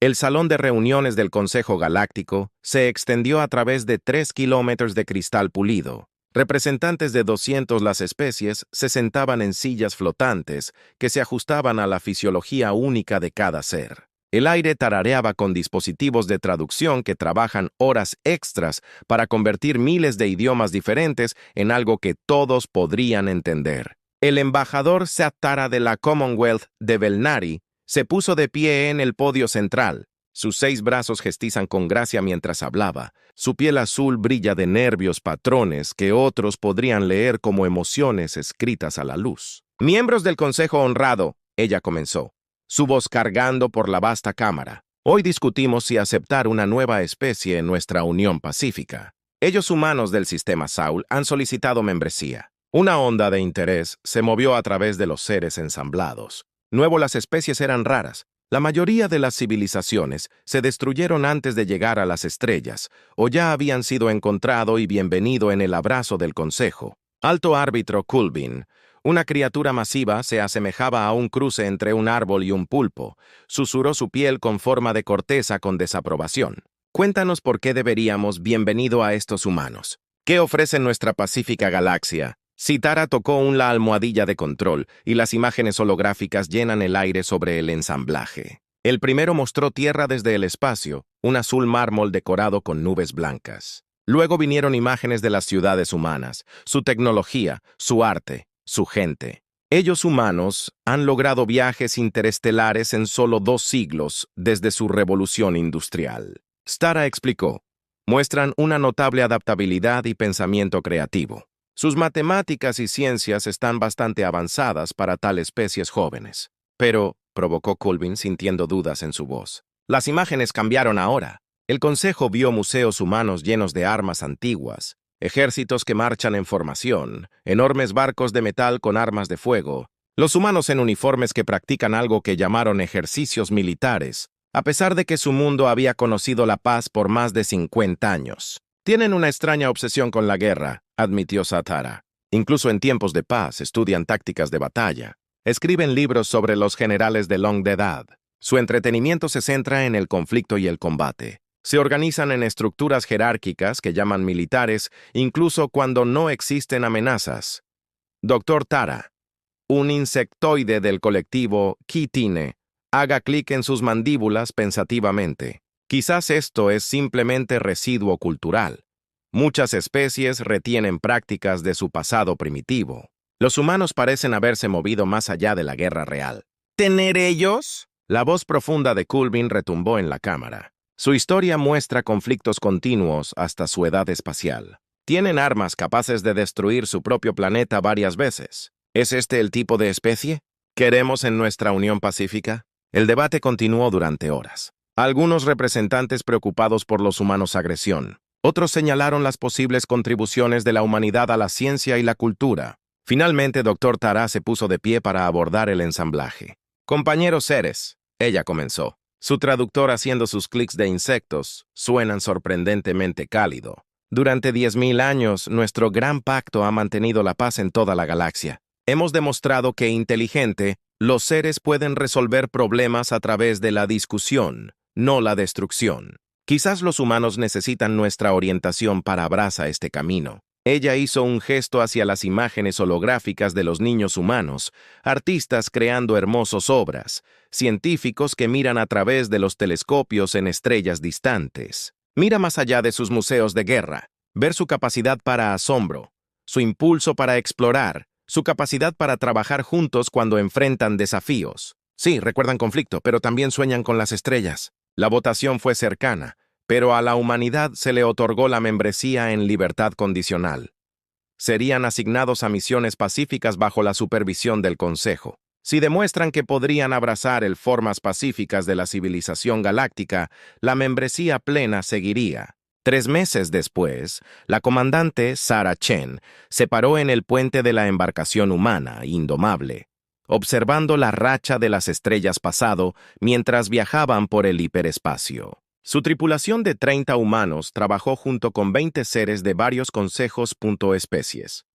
El salón de reuniones del Consejo Galáctico se extendió a través de 3 kilómetros de cristal pulido. Representantes de 200 las especies se sentaban en sillas flotantes que se ajustaban a la fisiología única de cada ser. El aire tarareaba con dispositivos de traducción que trabajan horas extras para convertir miles de idiomas diferentes en algo que todos podrían entender. El embajador Satara de la Commonwealth de Belnari se puso de pie en el podio central. Sus 6 brazos gestizan con gracia mientras hablaba. Su piel azul brilla de nervios patrones que otros podrían leer como emociones escritas a la luz. Miembros del Consejo Honrado, ella comenzó, su voz cargando por la vasta cámara. Hoy discutimos si aceptar una nueva especie en nuestra Unión Pacífica. Ellos humanos del sistema Saul han solicitado membresía. Una onda de interés se movió a través de los seres ensamblados. Nuevo, las especies eran raras. La mayoría de las civilizaciones se destruyeron antes de llegar a las estrellas, o ya habían sido encontrado y bienvenido en el abrazo del Consejo. Alto árbitro Kulbin, una criatura masiva, se asemejaba a un cruce entre un árbol y un pulpo. Susurró su piel con forma de corteza con desaprobación. Cuéntanos por qué deberíamos bienvenido a estos humanos. ¿Qué ofrece nuestra pacífica galaxia? Sitara tocó la almohadilla de control y las imágenes holográficas llenan el aire sobre el ensamblaje. El primero mostró tierra desde el espacio, un azul mármol decorado con nubes blancas. Luego vinieron imágenes de las ciudades humanas, su tecnología, su arte, su gente. Ellos humanos han logrado viajes interestelares en solo 2 siglos desde su revolución industrial. Stara explicó, muestran una notable adaptabilidad y pensamiento creativo. Sus matemáticas y ciencias están bastante avanzadas para tal especies jóvenes. Pero, provocó Kulbin sintiendo dudas en su voz, las imágenes cambiaron ahora. El Consejo vio museos humanos llenos de armas antiguas, ejércitos que marchan en formación, enormes barcos de metal con armas de fuego, los humanos en uniformes que practican algo que llamaron ejercicios militares, a pesar de que su mundo había conocido la paz por más de 50 años. Tienen una extraña obsesión con la guerra, admitió Satara. Incluso en tiempos de paz estudian tácticas de batalla. Escriben libros sobre los generales de longa edad. Su entretenimiento se centra en el conflicto y el combate. Se organizan en estructuras jerárquicas que llaman militares, incluso cuando no existen amenazas. Dr. Tara, un insectoide del colectivo Kitine, haga clic en sus mandíbulas pensativamente. Quizás esto es simplemente residuo cultural. Muchas especies retienen prácticas de su pasado primitivo. Los humanos parecen haberse movido más allá de la guerra real. ¿Tener ellos? La voz profunda de Kulbin retumbó en la cámara. Su historia muestra conflictos continuos hasta su edad espacial. Tienen armas capaces de destruir su propio planeta varias veces. ¿Es este el tipo de especie? ¿Queremos en nuestra Unión Pacífica? El debate continuó durante horas. Algunos representantes preocupados por los humanos agresión. Otros señalaron las posibles contribuciones de la humanidad a la ciencia y la cultura. Finalmente, Dr. Tara se puso de pie para abordar el ensamblaje. Compañeros seres, ella comenzó. Su traductor haciendo sus clics de insectos suenan sorprendentemente cálido. Durante 10.000 años, nuestro gran pacto ha mantenido la paz en toda la galaxia. Hemos demostrado que inteligente, los seres pueden resolver problemas a través de la discusión, no la destrucción. Quizás los humanos necesitan nuestra orientación para abrazar este camino. Ella hizo un gesto hacia las imágenes holográficas de los niños humanos, artistas creando hermosas obras, científicos que miran a través de los telescopios en estrellas distantes. Mira más allá de sus museos de guerra, ver su capacidad para asombro, su impulso para explorar, su capacidad para trabajar juntos cuando enfrentan desafíos. Sí, recuerdan conflicto, pero también sueñan con las estrellas. La votación fue cercana, pero a la humanidad se le otorgó la membresía en libertad condicional. Serían asignados a misiones pacíficas bajo la supervisión del Consejo. Si demuestran que podrían abrazar el formas pacíficas de la civilización galáctica, la membresía plena seguiría. 3 meses después, la comandante Sarah Chen se paró en el puente de la embarcación humana, indomable, observando la racha de las estrellas pasado mientras viajaban por el hiperespacio. Su tripulación de 30 humanos trabajó junto con 20 seres de varios consejos. Especies.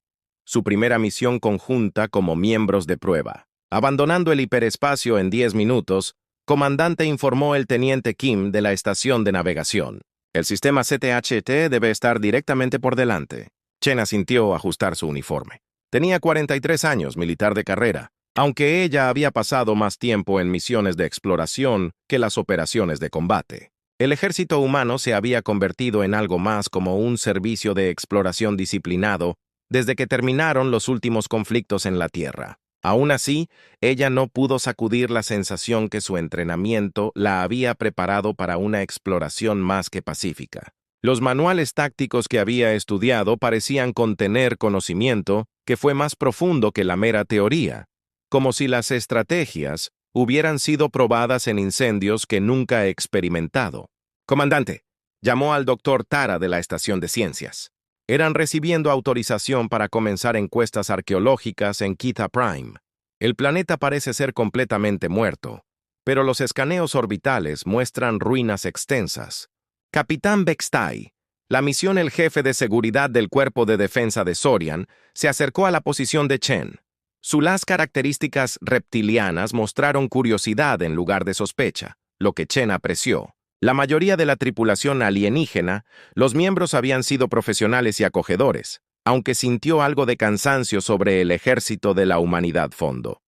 Su primera misión conjunta como miembros de prueba. Abandonando el hiperespacio en 10 minutos, comandante, informó el teniente Kim de la estación de navegación. El sistema CTHT debe estar directamente por delante. Chen asintió a ajustar su uniforme. Tenía 43 años, militar de carrera, aunque ella había pasado más tiempo en misiones de exploración que las operaciones de combate. El ejército humano se había convertido en algo más como un servicio de exploración disciplinado desde que terminaron los últimos conflictos en la Tierra. Aún así, ella no pudo sacudir la sensación que su entrenamiento la había preparado para una exploración más que pacífica. Los manuales tácticos que había estudiado parecían contener conocimiento que fue más profundo que la mera teoría, como si las estrategias hubieran sido probadas en incendios que nunca he experimentado. Comandante, llamó al doctor Tara de la estación de ciencias. Eran recibiendo autorización para comenzar encuestas arqueológicas en Kita Prime. El planeta parece ser completamente muerto, pero los escaneos orbitales muestran ruinas extensas. Capitán Bextai, la misión el jefe de seguridad del Cuerpo de Defensa de Sorian, se acercó a la posición de Chen. Sus características reptilianas mostraron curiosidad en lugar de sospecha, lo que Chen apreció. La mayoría de la tripulación alienígena, los miembros habían sido profesionales y acogedores, aunque sintió algo de cansancio sobre el ejército de la humanidad fondo.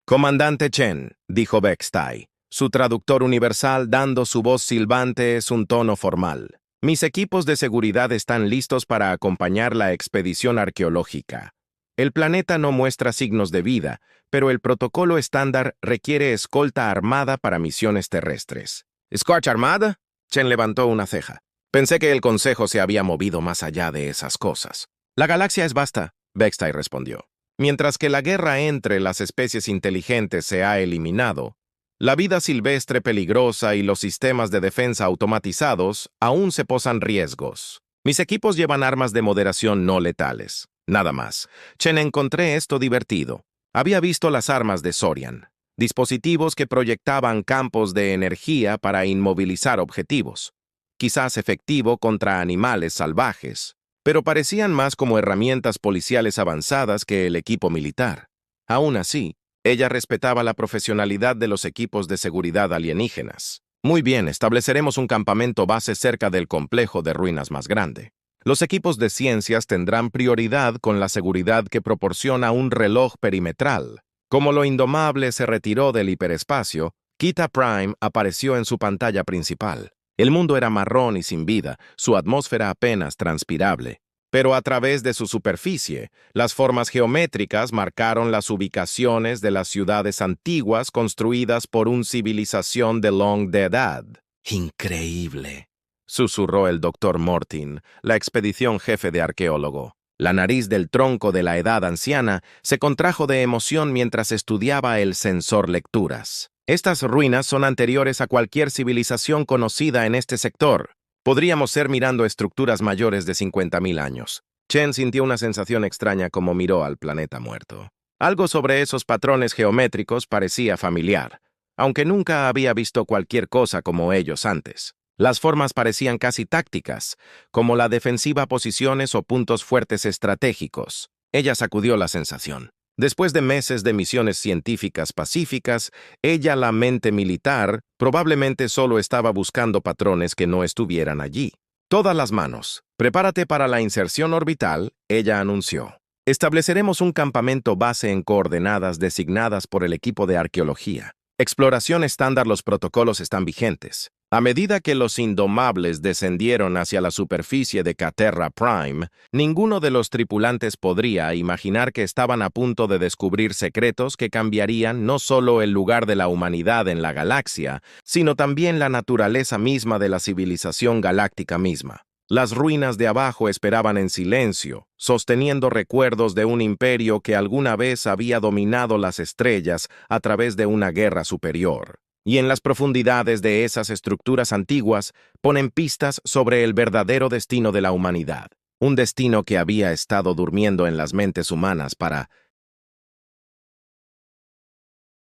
Comandante Chen, dijo Bextai, su traductor universal dando su voz silbante es un tono formal. Mis equipos de seguridad están listos para acompañar la expedición arqueológica. El planeta no muestra signos de vida, pero el protocolo estándar requiere escolta armada para misiones terrestres. ¿Escolta armada? Chen levantó una ceja. Pensé que el Consejo se había movido más allá de esas cosas. La galaxia es vasta, Bextai respondió. Mientras que la guerra entre las especies inteligentes se ha eliminado, la vida silvestre peligrosa y los sistemas de defensa automatizados aún se posan riesgos. Mis equipos llevan armas de moderación no letales. Nada más. Chen encontré esto divertido. Había visto las armas de Sorian, dispositivos que proyectaban campos de energía para inmovilizar objetivos, quizás efectivo contra animales salvajes, pero parecían más como herramientas policiales avanzadas que el equipo militar. Aún así, ella respetaba la profesionalidad de los equipos de seguridad alienígenas. Muy bien, estableceremos un campamento base cerca del complejo de ruinas más grande. Los equipos de ciencias tendrán prioridad con la seguridad que proporciona un reloj perimetral. Como lo indomable se retiró del hiperespacio, Kita Prime apareció en su pantalla principal. El mundo era marrón y sin vida, su atmósfera apenas transpirable. Pero a través de su superficie, las formas geométricas marcaron las ubicaciones de las ciudades antiguas construidas por una civilización de longa edad. Increíble, susurró el Dr. Mortin, la expedición jefe de arqueólogo. La nariz del tronco de la edad anciana se contrajo de emoción mientras estudiaba el sensor lecturas. Estas ruinas son anteriores a cualquier civilización conocida en este sector. Podríamos ser mirando estructuras mayores de 50.000 años. Chen sintió una sensación extraña como miró al planeta muerto. Algo sobre esos patrones geométricos parecía familiar, aunque nunca había visto cualquier cosa como ellos antes. Las formas parecían casi tácticas, como la defensiva posiciones o puntos fuertes estratégicos. Ella sacudió la sensación. Después de meses de misiones científicas pacíficas, ella, la mente militar, probablemente solo estaba buscando patrones que no estuvieran allí. Todas las manos. Prepárate para la inserción orbital, ella anunció. Estableceremos un campamento base en coordenadas designadas por el equipo de arqueología. Exploración estándar, los protocolos están vigentes. A medida que los indomables descendieron hacia la superficie de Caterra Prime, ninguno de los tripulantes podría imaginar que estaban a punto de descubrir secretos que cambiarían no solo el lugar de la humanidad en la galaxia, sino también la naturaleza misma de la civilización galáctica misma. Las ruinas de abajo esperaban en silencio, sosteniendo recuerdos de un imperio que alguna vez había dominado las estrellas a través de una guerra superior. Y en las profundidades de esas estructuras antiguas ponen pistas sobre el verdadero destino de la humanidad, un destino que había estado durmiendo en las mentes humanas para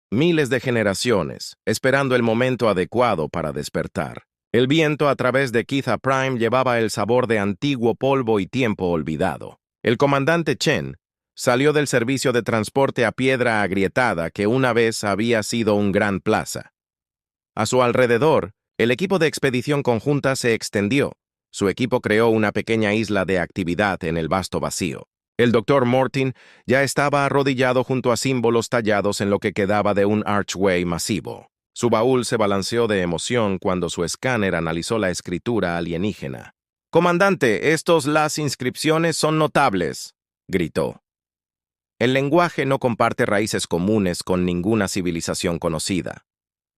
miles de generaciones, esperando el momento adecuado para despertar. El viento a través de Kita Prime llevaba el sabor de antiguo polvo y tiempo olvidado. El comandante Chen, Salió del servicio de transporte a piedra agrietada que una vez había sido un gran plaza. A su alrededor, el equipo de expedición conjunta se extendió. Su equipo creó una pequeña isla de actividad en el vasto vacío. El Dr. Morton ya estaba arrodillado junto a símbolos tallados en lo que quedaba de un archway masivo. Su baúl se balanceó de emoción cuando su escáner analizó la escritura alienígena. «Comandante, las inscripciones son notables», gritó. El lenguaje no comparte raíces comunes con ninguna civilización conocida.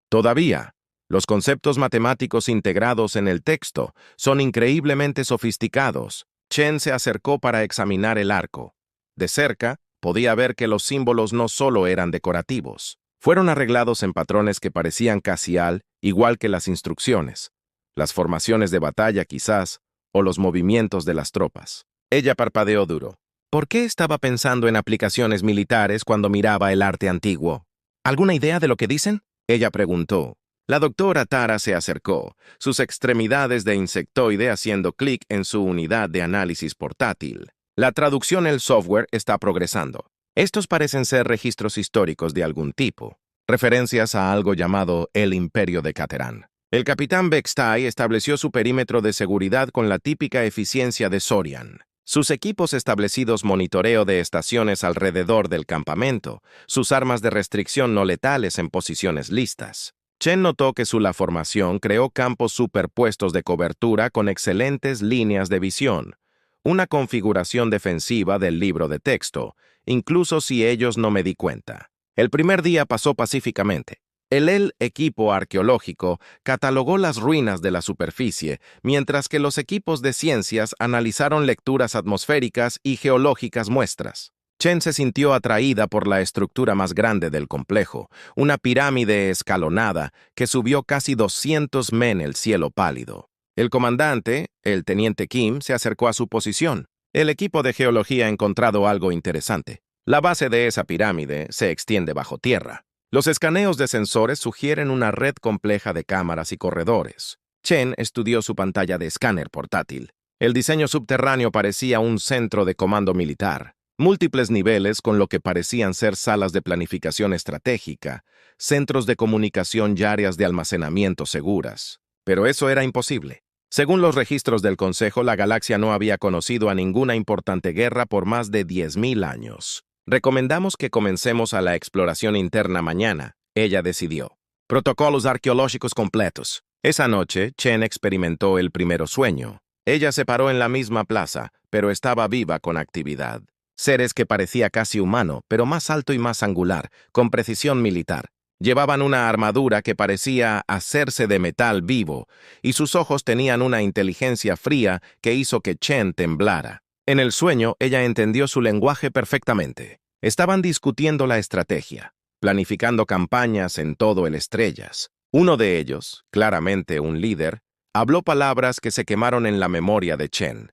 Todavía, los conceptos matemáticos integrados en el texto son increíblemente sofisticados. Chen se acercó para examinar el arco. De cerca, podía ver que los símbolos no solo eran decorativos. Fueron arreglados en patrones que parecían casi igual que las instrucciones, las formaciones de batalla quizás, o los movimientos de las tropas. Ella parpadeó duro. ¿Por qué estaba pensando en aplicaciones militares cuando miraba el arte antiguo? ¿Alguna idea de lo que dicen?, ella preguntó. La doctora Tara se acercó, sus extremidades de insectoide haciendo clic en su unidad de análisis portátil. La traducción del software está progresando. Estos parecen ser registros históricos de algún tipo, referencias a algo llamado el Imperio de Caterán. El capitán Bextai estableció su perímetro de seguridad con la típica eficiencia de Sorian. Sus equipos establecidos monitoreo de estaciones alrededor del campamento, sus armas de restricción no letales en posiciones listas. Chen notó que la formación creó campos superpuestos de cobertura con excelentes líneas de visión, una configuración defensiva del libro de texto, incluso si ellos no me di cuenta. El primer día pasó pacíficamente. El equipo arqueológico catalogó las ruinas de la superficie, mientras que los equipos de ciencias analizaron lecturas atmosféricas y geológicas muestras. Chen se sintió atraída por la estructura más grande del complejo, una pirámide escalonada que subió casi 200 en el cielo pálido. El comandante, el teniente Kim, se acercó a su posición. El equipo de geología ha encontrado algo interesante. La base de esa pirámide se extiende bajo tierra. Los escaneos de sensores sugieren una red compleja de cámaras y corredores. Chen estudió su pantalla de escáner portátil. El diseño subterráneo parecía un centro de comando militar. Múltiples niveles con lo que parecían ser salas de planificación estratégica, centros de comunicación y áreas de almacenamiento seguras. Pero eso era imposible. Según los registros del Consejo, la galaxia no había conocido a ninguna importante guerra por más de 10.000 años. Recomendamos que comencemos a la exploración interna mañana, ella decidió. Protocolos arqueológicos completos. Esa noche, Chen experimentó el primer sueño. Ella se paró en la misma plaza, pero estaba viva con actividad. Seres que parecía casi humano, pero más alto y más angular, con precisión militar. Llevaban una armadura que parecía hacerse de metal vivo, y sus ojos tenían una inteligencia fría que hizo que Chen temblara. En el sueño, ella entendió su lenguaje perfectamente. Estaban discutiendo la estrategia, planificando campañas en todo el Estrellas. Uno de ellos, claramente un líder, habló palabras que se quemaron en la memoria de Chen.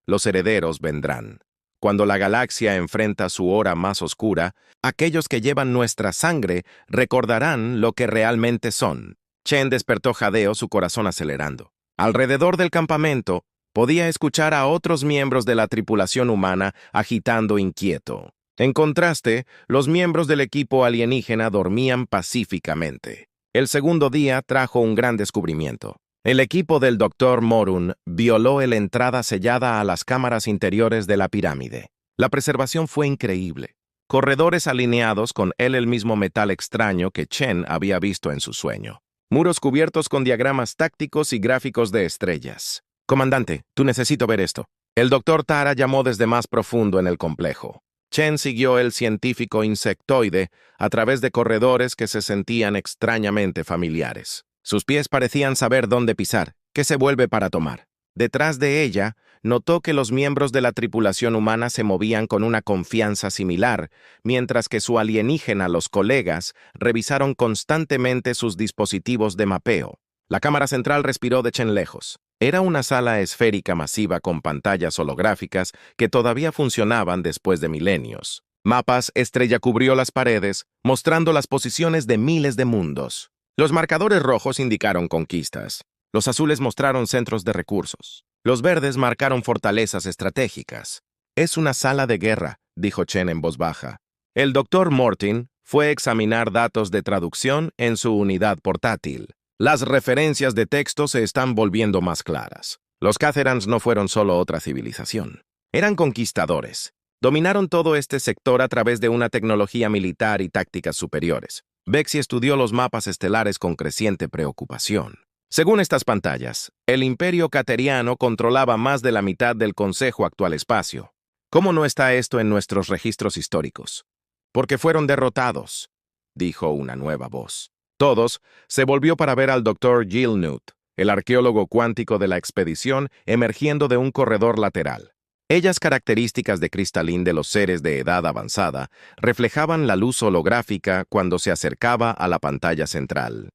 Los herederos vendrán. Cuando la galaxia enfrenta su hora más oscura, aquellos que llevan nuestra sangre recordarán lo que realmente son. Chen despertó jadeo, su corazón acelerando. Alrededor del campamento, podía escuchar a otros miembros de la tripulación humana agitando inquieto. En contraste, los miembros del equipo alienígena dormían pacíficamente. El segundo día trajo un gran descubrimiento. El equipo del Dr. Morun violó la entrada sellada a las cámaras interiores de la pirámide. La preservación fue increíble. Corredores alineados con el mismo metal extraño que Chen había visto en su sueño. Muros cubiertos con diagramas tácticos y gráficos de estrellas. «Comandante, tú necesito ver esto». El Dr. Tara llamó desde más profundo en el complejo. Chen siguió el científico insectoide a través de corredores que se sentían extrañamente familiares. Sus pies parecían saber dónde pisar, qué se vuelve para tomar. Detrás de ella, notó que los miembros de la tripulación humana se movían con una confianza similar, mientras que su alienígena, los colegas, revisaron constantemente sus dispositivos de mapeo. La cámara central respiró de Chen lejos. Era una sala esférica masiva con pantallas holográficas que todavía funcionaban después de milenios. Mapas estrella cubrió las paredes, mostrando las posiciones de miles de mundos. Los marcadores rojos indicaron conquistas. Los azules mostraron centros de recursos. Los verdes marcaron fortalezas estratégicas. «Es una sala de guerra», dijo Chen en voz baja. El doctor Mortin fue a examinar datos de traducción en su unidad portátil. Las referencias de texto se están volviendo más claras. Los Catherans no fueron solo otra civilización. Eran conquistadores. Dominaron todo este sector a través de una tecnología militar y tácticas superiores. Bexy estudió los mapas estelares con creciente preocupación. Según estas pantallas, el Imperio Cateriano controlaba más de la mitad del Consejo Actual Espacio. ¿Cómo no está esto en nuestros registros históricos? Porque fueron derrotados, dijo una nueva voz. Todos se volvió para ver al Dr. Gilnut, el arqueólogo cuántico de la expedición, emergiendo de un corredor lateral. Ellas características de cristalín de los seres de edad avanzada reflejaban la luz holográfica cuando se acercaba a la pantalla central.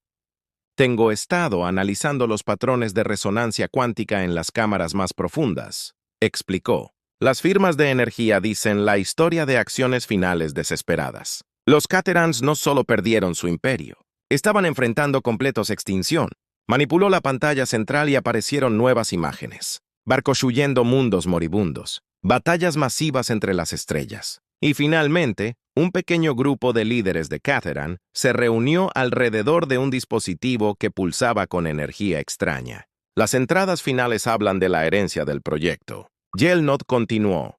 Tengo estado analizando los patrones de resonancia cuántica en las cámaras más profundas, explicó. Las firmas de energía dicen la historia de acciones finales desesperadas. Los Caterans no solo perdieron su imperio, estaban enfrentando completos extinción. Manipuló la pantalla central y aparecieron nuevas imágenes. Barcos huyendo mundos moribundos, batallas masivas entre las estrellas. Y finalmente, un pequeño grupo de líderes de Catheran se reunió alrededor de un dispositivo que pulsaba con energía extraña. Las entradas finales hablan de la herencia del proyecto. Gilnut continuó.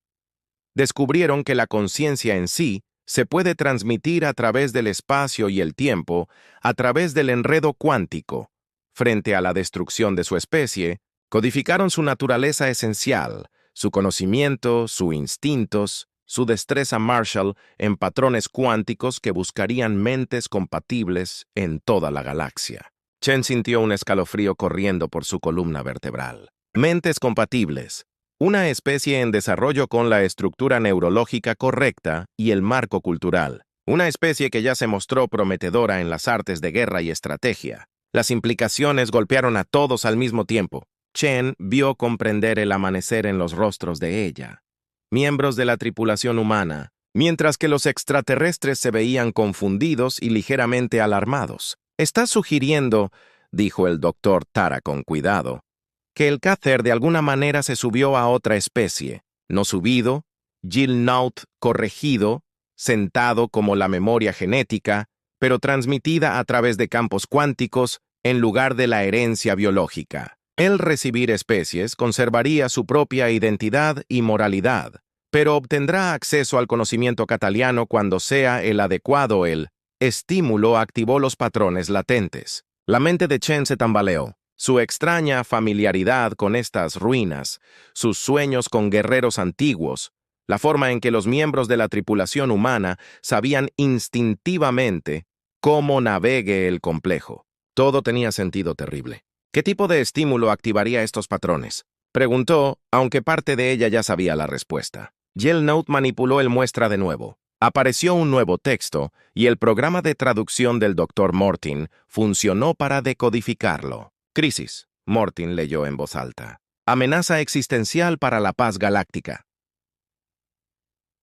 Descubrieron que la conciencia en sí se puede transmitir a través del espacio y el tiempo, a través del enredo cuántico. Frente a la destrucción de su especie, codificaron su naturaleza esencial, su conocimiento, sus instintos, su destreza Marshall en patrones cuánticos que buscarían mentes compatibles en toda la galaxia. Chen sintió un escalofrío corriendo por su columna vertebral. Mentes compatibles. Una especie en desarrollo con la estructura neurológica correcta y el marco cultural. Una especie que ya se mostró prometedora en las artes de guerra y estrategia. Las implicaciones golpearon a todos al mismo tiempo. Chen vio comprender el amanecer en los rostros de ella. Miembros de la tripulación humana, mientras que los extraterrestres se veían confundidos y ligeramente alarmados. «Estás sugiriendo», dijo el doctor Tara con cuidado, que el Cather de alguna manera se subió a otra especie, no subido, Gilnut corregido, sentado como la memoria genética, pero transmitida a través de campos cuánticos en lugar de la herencia biológica. El recibir especies conservaría su propia identidad y moralidad, pero obtendrá acceso al conocimiento cataliano cuando sea el adecuado. El estímulo activó los patrones latentes. La mente de Chen se tambaleó. Su extraña familiaridad con estas ruinas, sus sueños con guerreros antiguos, la forma en que los miembros de la tripulación humana sabían instintivamente cómo navegue el complejo. Todo tenía sentido terrible. ¿Qué tipo de estímulo activaría estos patrones?, preguntó, aunque parte de ella ya sabía la respuesta. Gilnut manipuló el muestra de nuevo. Apareció un nuevo texto y el programa de traducción del Dr. Mortin funcionó para decodificarlo. Crisis, Mortin leyó en voz alta. Amenaza existencial para la paz galáctica.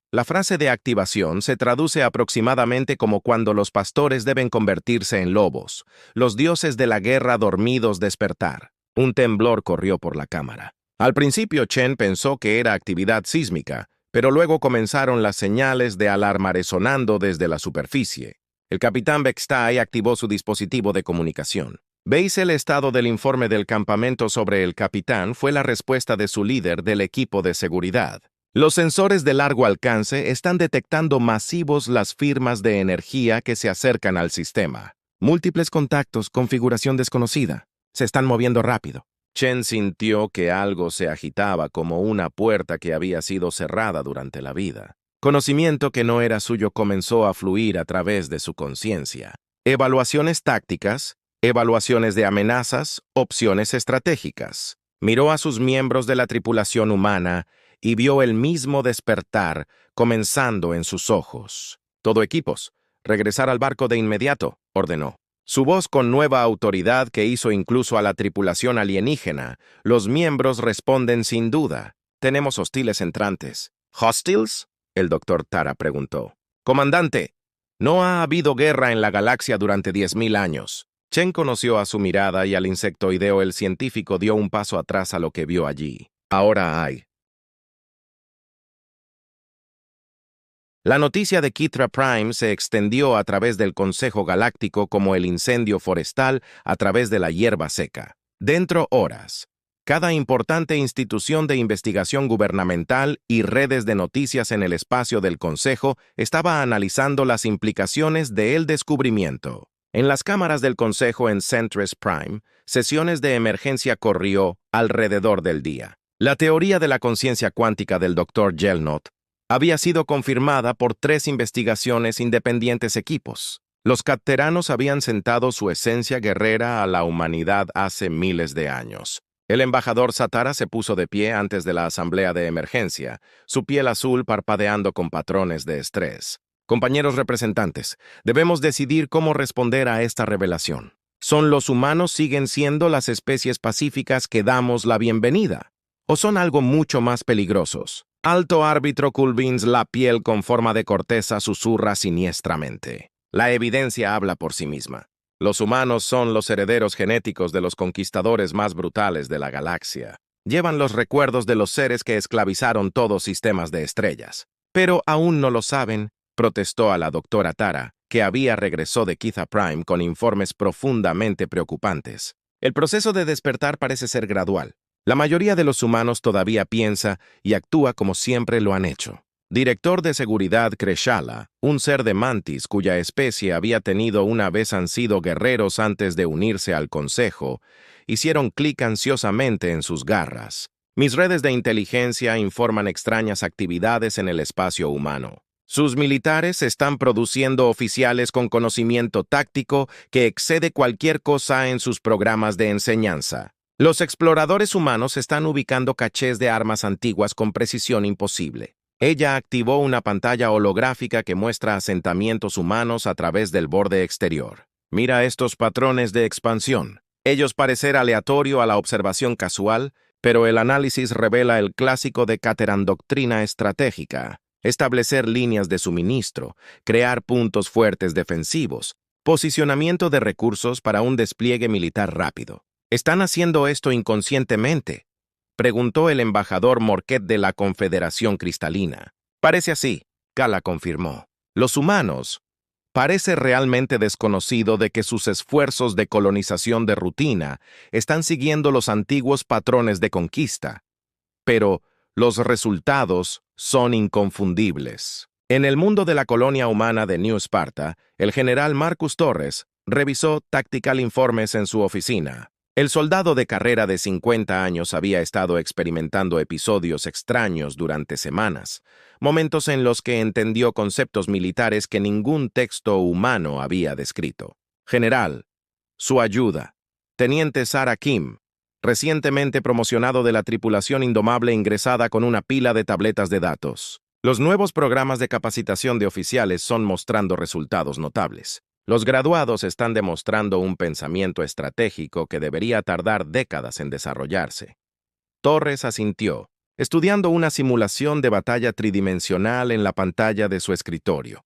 La frase de activación se traduce aproximadamente como cuando los pastores deben convertirse en lobos, los dioses de la guerra dormidos despertar. Un temblor corrió por la cámara. Al principio Chen pensó que era actividad sísmica, pero luego comenzaron las señales de alarma resonando desde la superficie. El capitán Bextai activó su dispositivo de comunicación. ¿Veis el estado del informe del campamento sobre el capitán? Fue la respuesta de su líder del equipo de seguridad. Los sensores de largo alcance están detectando masivos las firmas de energía que se acercan al sistema. Múltiples contactos, configuración desconocida. Se están moviendo rápido. Chen sintió que algo se agitaba como una puerta que había sido cerrada durante la vida. Conocimiento que no era suyo comenzó a fluir a través de su conciencia. Evaluaciones tácticas, evaluaciones de amenazas, opciones estratégicas. Miró a sus miembros de la tripulación humana y vio el mismo despertar comenzando en sus ojos. «Todo equipos, regresar al barco de inmediato», ordenó. Su voz con nueva autoridad que hizo incluso a la tripulación alienígena. Los miembros responden sin duda. «Tenemos hostiles entrantes». «¿Hostiles?», el doctor Tara preguntó. «Comandante, no ha habido guerra en la galaxia durante 10.000 años». Chen conoció a su mirada y al insectoideo el científico dio un paso atrás a lo que vio allí. «Ahora hay». La noticia de Kithra Prime se extendió a través del Consejo Galáctico como el incendio forestal a través de la hierba seca. Dentro horas, cada importante institución de investigación gubernamental y redes de noticias en el espacio del Consejo estaba analizando las implicaciones del descubrimiento. En las cámaras del Consejo en Centres Prime, sesiones de emergencia corrió alrededor del día. La teoría de la conciencia cuántica del Dr. Jelnot había sido confirmada por 3 investigaciones independientes equipos. Los cateranos habían sentado su esencia guerrera a la humanidad hace miles de años. El embajador Satara se puso de pie antes de la asamblea de emergencia, su piel azul parpadeando con patrones de estrés. Compañeros representantes, debemos decidir cómo responder a esta revelación. ¿Son los humanos siguen siendo las especies pacíficas que damos la bienvenida? ¿O son algo mucho más peligrosos? Alto árbitro Culvins, la piel con forma de corteza, susurra siniestramente. La evidencia habla por sí misma. Los humanos son los herederos genéticos de los conquistadores más brutales de la galaxia. Llevan los recuerdos de los seres que esclavizaron todos sistemas de estrellas. Pero aún no lo saben, protestó a la doctora Tara, que regresó de Kithra Prime con informes profundamente preocupantes. El proceso de despertar parece ser gradual. La mayoría de los humanos todavía piensa y actúa como siempre lo han hecho. Director de seguridad Kreshala, un ser de mantis cuya especie había tenido una vez han sido guerreros antes de unirse al Consejo, hicieron clic ansiosamente en sus garras. Mis redes de inteligencia informan extrañas actividades en el espacio humano. Sus militares están produciendo oficiales con conocimiento táctico que excede cualquier cosa en sus programas de enseñanza. Los exploradores humanos están ubicando cachés de armas antiguas con precisión imposible. Ella activó una pantalla holográfica que muestra asentamientos humanos a través del borde exterior. Mira estos patrones de expansión. Ellos parecen aleatorio a la observación casual, pero el análisis revela el clásico de Cateran doctrina estratégica. Establecer líneas de suministro, crear puntos fuertes defensivos, posicionamiento de recursos para un despliegue militar rápido. ¿Están haciendo esto inconscientemente?, preguntó el embajador Morquet de la Confederación Cristalina. Parece así, Kala confirmó. Los humanos parece realmente desconocido de que sus esfuerzos de colonización de rutina están siguiendo los antiguos patrones de conquista, pero los resultados son inconfundibles. En el mundo de la colonia humana de New Sparta, el general Marcus Torres revisó Tactical Informes en su oficina. El soldado de carrera de 50 años había estado experimentando episodios extraños durante semanas, momentos en los que entendió conceptos militares que ningún texto humano había descrito. General, su ayuda. Teniente Sarah Kim, recientemente promocionado de la tripulación indomable ingresada con una pila de tabletas de datos. Los nuevos programas de capacitación de oficiales son mostrando resultados notables. Los graduados están demostrando un pensamiento estratégico que debería tardar décadas en desarrollarse. Torres asintió, estudiando una simulación de batalla tridimensional en la pantalla de su escritorio.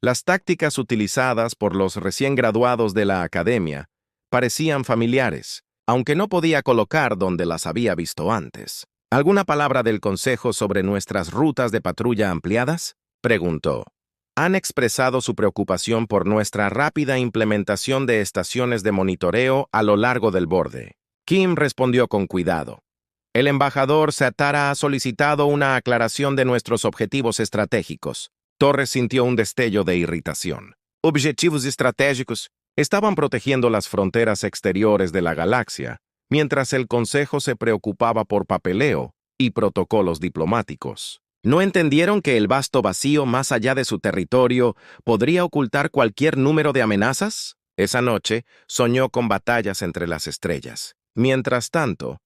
Las tácticas utilizadas por los recién graduados de la academia parecían familiares, aunque no podía colocar donde las había visto antes. ¿Alguna palabra del Consejo sobre nuestras rutas de patrulla ampliadas?, preguntó. Han expresado su preocupación por nuestra rápida implementación de estaciones de monitoreo a lo largo del borde. Kim respondió con cuidado. El embajador Satara ha solicitado una aclaración de nuestros objetivos estratégicos. Torres sintió un destello de irritación. Objetivos estratégicos estaban protegiendo las fronteras exteriores de la galaxia, mientras el Consejo se preocupaba por papeleo y protocolos diplomáticos. ¿No entendieron que el vasto vacío más allá de su territorio podría ocultar cualquier número de amenazas? Esa noche soñó con batallas entre las estrellas. Mientras tanto,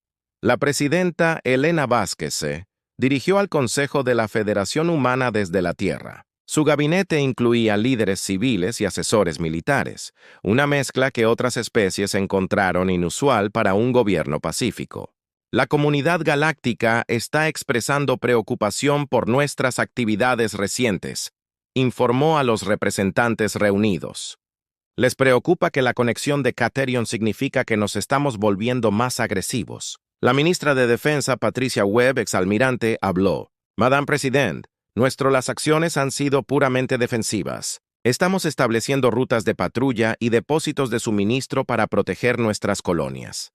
la presidenta Elena Vázquez dirigió al Consejo de la Federación Humana desde la Tierra. Su gabinete incluía líderes civiles y asesores militares, una mezcla que otras especies encontraron inusual para un gobierno pacífico. La comunidad galáctica está expresando preocupación por nuestras actividades recientes, informó a los representantes reunidos. Les preocupa que la conexión de Caterion significa que nos estamos volviendo más agresivos. La ministra de Defensa, Patricia Webb, exalmirante, habló. Madame President, Las acciones han sido puramente defensivas. Estamos estableciendo rutas de patrulla y depósitos de suministro para proteger nuestras colonias.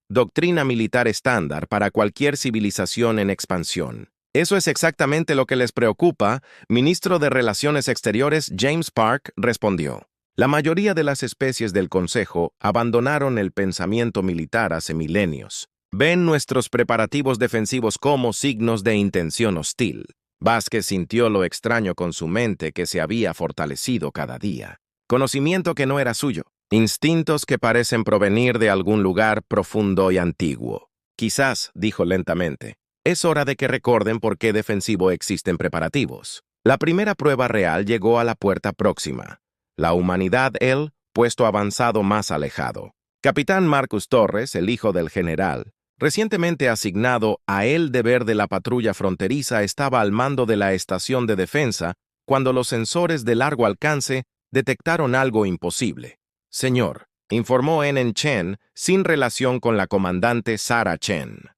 Doctrina militar estándar para cualquier civilización en expansión. Eso es exactamente lo que les preocupa, ministro de Relaciones Exteriores James Park respondió. La mayoría de las especies del Consejo abandonaron el pensamiento militar hace milenios. Ven nuestros preparativos defensivos como signos de intención hostil. Vázquez sintió lo extraño con su mente que se había fortalecido cada día. Conocimiento que no era suyo. Instintos que parecen provenir de algún lugar profundo y antiguo. Quizás, dijo lentamente, es hora de que recuerden por qué defensivo existen preparativos. La primera prueba real llegó a la puerta próxima. La humanidad, el puesto avanzado más alejado. Capitán Marcus Torres, el hijo del general, recientemente asignado a el deber de la patrulla fronteriza, estaba al mando de la estación de defensa cuando los sensores de largo alcance detectaron algo imposible. Señor, informó N. Chen, sin relación con la comandante Sarah Chen.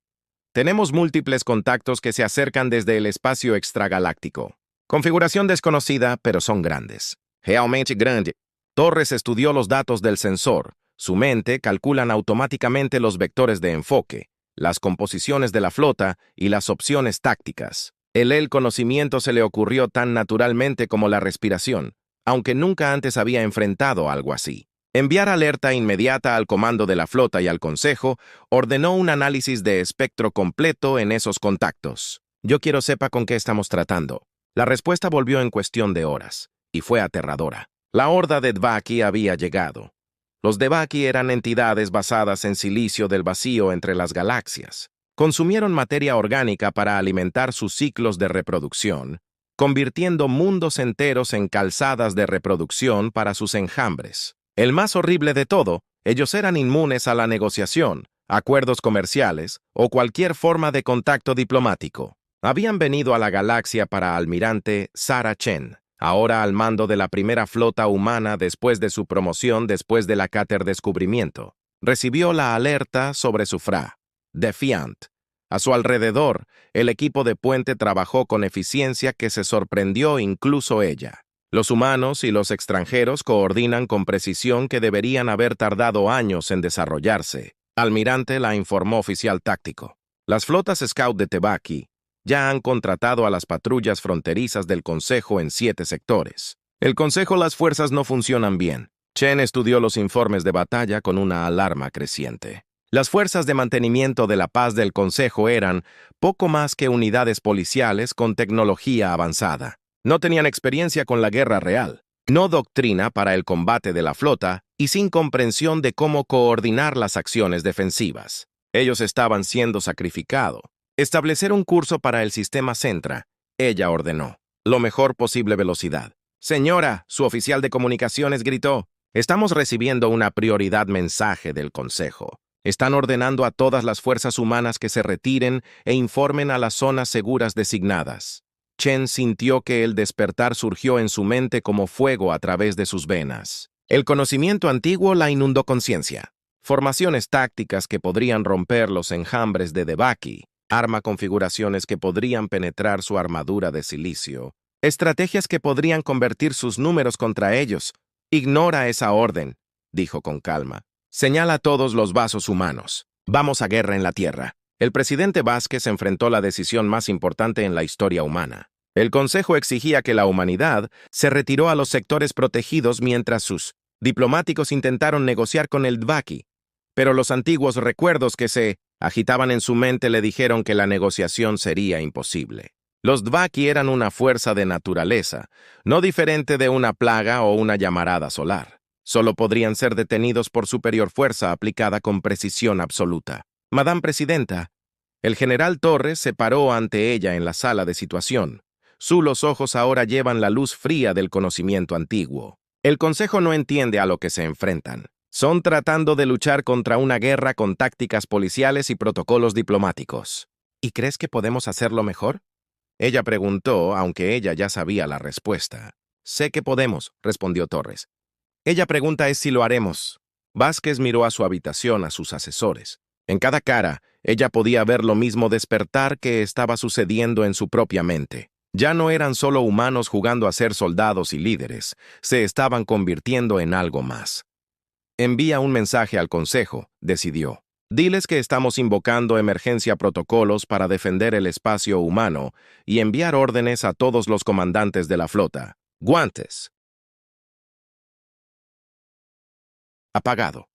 Tenemos múltiples contactos que se acercan desde el espacio extragaláctico. Configuración desconocida, pero son grandes. Realmente grande. Torres estudió los datos del sensor. Su mente calculan automáticamente los vectores de enfoque, las composiciones de la flota y las opciones tácticas. El conocimiento se le ocurrió tan naturalmente como la respiración, aunque nunca antes había enfrentado algo así. Enviar alerta inmediata al comando de la flota y al consejo, ordenó un análisis de espectro completo en esos contactos. Yo quiero sepa con qué estamos tratando. La respuesta volvió en cuestión de horas, y fue aterradora. La horda de Dvaki había llegado. Los Dvaki eran entidades basadas en silicio del vacío entre las galaxias. Consumieron materia orgánica para alimentar sus ciclos de reproducción, convirtiendo mundos enteros en calzadas de reproducción para sus enjambres. El más horrible de todo, ellos eran inmunes a la negociación, acuerdos comerciales o cualquier forma de contacto diplomático. Habían venido a la galaxia para almirante Sarah Chen, ahora al mando de la primera flota humana después de su promoción después de la Cáter Descubrimiento. Recibió la alerta sobre su FRA, Defiant. A su alrededor, el equipo de puente trabajó con eficiencia que se sorprendió incluso ella. Los humanos y los extranjeros coordinan con precisión que deberían haber tardado años en desarrollarse. Almirante la informó oficial táctico. Las flotas Scout de Tebaki ya han contratado a las patrullas fronterizas del Consejo en 7 sectores. El Consejo, las fuerzas no funcionan bien. Chen estudió los informes de batalla con una alarma creciente. Las fuerzas de mantenimiento de la paz del Consejo eran poco más que unidades policiales con tecnología avanzada. No tenían experiencia con la guerra real, no doctrina para el combate de la flota y sin comprensión de cómo coordinar las acciones defensivas. Ellos estaban siendo sacrificados. Establecer un curso para el sistema Centra, ella ordenó. Lo mejor posible velocidad. Señora, su oficial de comunicaciones gritó, estamos recibiendo una prioridad mensaje del Consejo. Están ordenando a todas las fuerzas humanas que se retiren e informen a las zonas seguras designadas. Chen sintió que el despertar surgió en su mente como fuego a través de sus venas. El conocimiento antiguo la inundó conciencia. Formaciones tácticas que podrían romper los enjambres de Dvaki, configuraciones que podrían penetrar su armadura de silicio, estrategias que podrían convertir sus números contra ellos. Ignora esa orden, dijo con calma. Señala a todos los vasos humanos. Vamos a guerra en la Tierra. El presidente Vázquez enfrentó la decisión más importante en la historia humana. El Consejo exigía que la humanidad se retiró a los sectores protegidos mientras sus diplomáticos intentaron negociar con el Dvaki, pero los antiguos recuerdos que se agitaban en su mente le dijeron que la negociación sería imposible. Los Dvaki eran una fuerza de naturaleza, no diferente de una plaga o una llamarada solar. Solo podrían ser detenidos por superior fuerza aplicada con precisión absoluta. Madame Presidenta, el general Torres se paró ante ella en la sala de situación. Los ojos ahora llevan la luz fría del conocimiento antiguo. El Consejo no entiende a lo que se enfrentan. Son tratando de luchar contra una guerra con tácticas policiales y protocolos diplomáticos. ¿Y crees que podemos hacerlo mejor? Ella preguntó, aunque ella ya sabía la respuesta. Sé que podemos, respondió Torres. Ella pregunta es si lo haremos. Vázquez miró a su habitación, a sus asesores. En cada cara, ella podía ver lo mismo despertar que estaba sucediendo en su propia mente. Ya no eran solo humanos jugando a ser soldados y líderes, se estaban convirtiendo en algo más. Envía un mensaje al Consejo, decidió. Diles que estamos invocando emergencia protocolos para defender el espacio humano y enviar órdenes a todos los comandantes de la flota. Guantes. Apagado.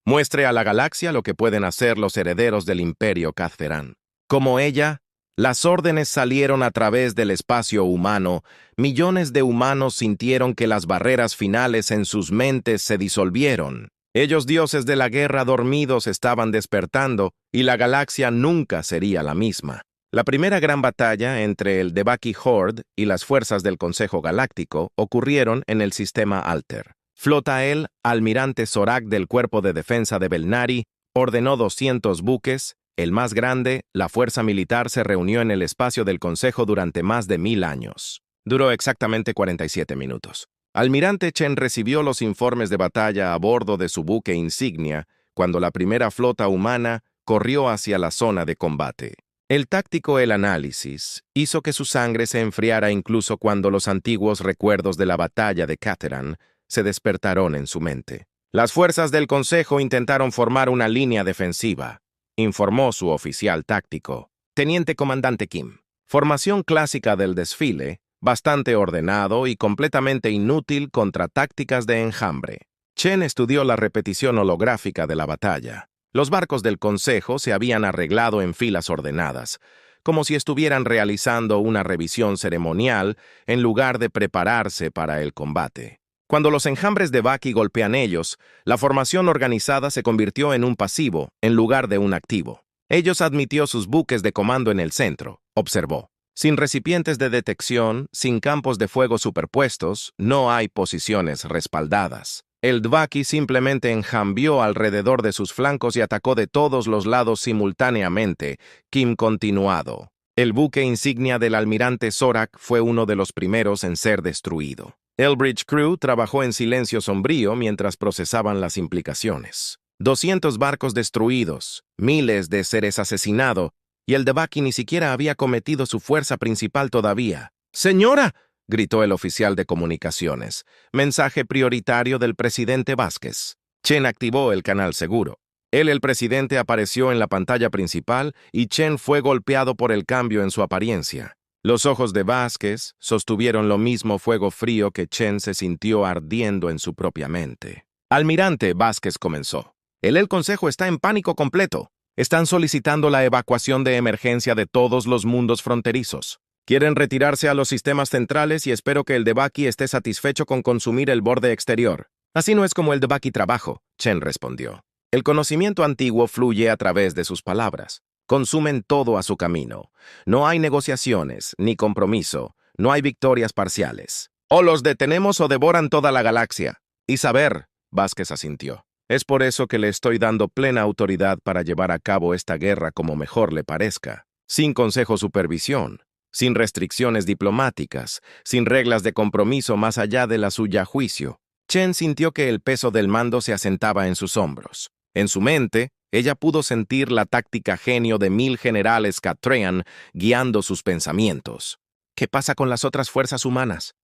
Muestre a la galaxia lo que pueden hacer los herederos del Imperio Kazferán. Como ella, las órdenes salieron a través del espacio humano. Millones de humanos sintieron que las barreras finales en sus mentes se disolvieron. Ellos dioses de la guerra dormidos estaban despertando y la galaxia nunca sería la misma. La primera gran batalla entre el Debaki Horde y las fuerzas del Consejo Galáctico ocurrieron en el sistema Alter. Flotael, almirante Zorak del Cuerpo de Defensa de Belnari, ordenó 200 buques. El más grande, la fuerza militar se reunió en el espacio del Consejo durante más de 1000 años. Duró exactamente 47 minutos. Almirante Chen recibió los informes de batalla a bordo de su buque insignia cuando la primera flota humana corrió hacia la zona de combate. El táctico El Análisis hizo que su sangre se enfriara incluso cuando los antiguos recuerdos de la batalla de Kazferán se despertaron en su mente. Las fuerzas del Consejo intentaron formar una línea defensiva, informó su oficial táctico, Teniente Comandante Kim. Formación clásica del desfile, bastante ordenado y completamente inútil contra tácticas de enjambre. Chen estudió la repetición holográfica de la batalla. Los barcos del Consejo se habían arreglado en filas ordenadas, como si estuvieran realizando una revisión ceremonial en lugar de prepararse para el combate. Cuando los enjambres de Baki golpean ellos, la formación organizada se convirtió en un pasivo en lugar de un activo. Ellos admitió sus buques de comando en el centro, observó. Sin recipientes de detección, sin campos de fuego superpuestos, no hay posiciones respaldadas. El Dvaki simplemente enjambió alrededor de sus flancos y atacó de todos los lados simultáneamente. Kim continuado. El buque insignia del almirante Zorak fue uno de los primeros en ser destruido. El Bridge Crew trabajó en silencio sombrío mientras procesaban las implicaciones. 200 barcos destruidos, miles de seres asesinados, y el Debaki ni siquiera había cometido su fuerza principal todavía. ¡Señora!, gritó el oficial de comunicaciones. Mensaje prioritario del presidente Vázquez. Chen activó el canal seguro. El presidente, apareció en la pantalla principal y Chen fue golpeado por el cambio en su apariencia. Los ojos de Vázquez sostuvieron lo mismo fuego frío que Chen se sintió ardiendo en su propia mente. Almirante, Vázquez comenzó. El Consejo está en pánico completo. Están solicitando la evacuación de emergencia de todos los mundos fronterizos. Quieren retirarse a los sistemas centrales y espero que el Debaki esté satisfecho con consumir el borde exterior. Así no es como el Debaki trabajo, Chen respondió. El conocimiento antiguo fluye a través de sus palabras. Consumen todo a su camino. No hay negociaciones, ni compromiso. No hay victorias parciales. O los detenemos o devoran toda la galaxia. Y saber, Vázquez asintió. Es por eso que le estoy dando plena autoridad para llevar a cabo esta guerra como mejor le parezca. Sin consejo supervisión, sin restricciones diplomáticas, sin reglas de compromiso más allá de la suya juicio. Chen sintió que el peso del mando se asentaba en sus hombros. En su mente, ella pudo sentir la táctica genio de 1000 generales Katrean guiando sus pensamientos. ¿Qué pasa con las otras fuerzas humanas?,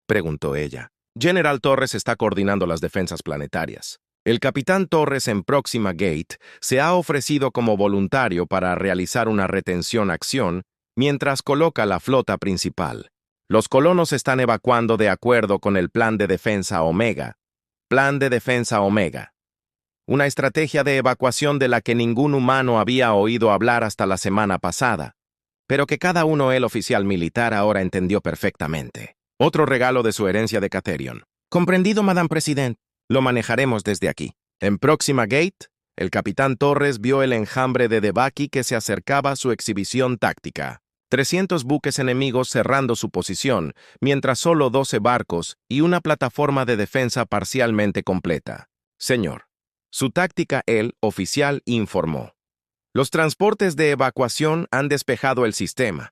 preguntó ella. General Torres está coordinando las defensas planetarias. El capitán Torres en Próxima Gate se ha ofrecido como voluntario para realizar una retención-acción mientras coloca la flota principal. Los colonos están evacuando de acuerdo con el Plan de Defensa Omega. Plan de Defensa Omega. Una estrategia de evacuación de la que ningún humano había oído hablar hasta la semana pasada, pero que cada uno el oficial militar ahora entendió perfectamente. Otro regalo de su herencia de Catherion. Comprendido, Madame President. Lo manejaremos desde aquí. En Próxima Gate, el capitán Torres vio el enjambre de Debaki que se acercaba a su exhibición táctica. 300 buques enemigos cerrando su posición, mientras solo 12 barcos y una plataforma de defensa parcialmente completa. Señor. Su táctica, el oficial informó. Los transportes de evacuación han despejado el sistema.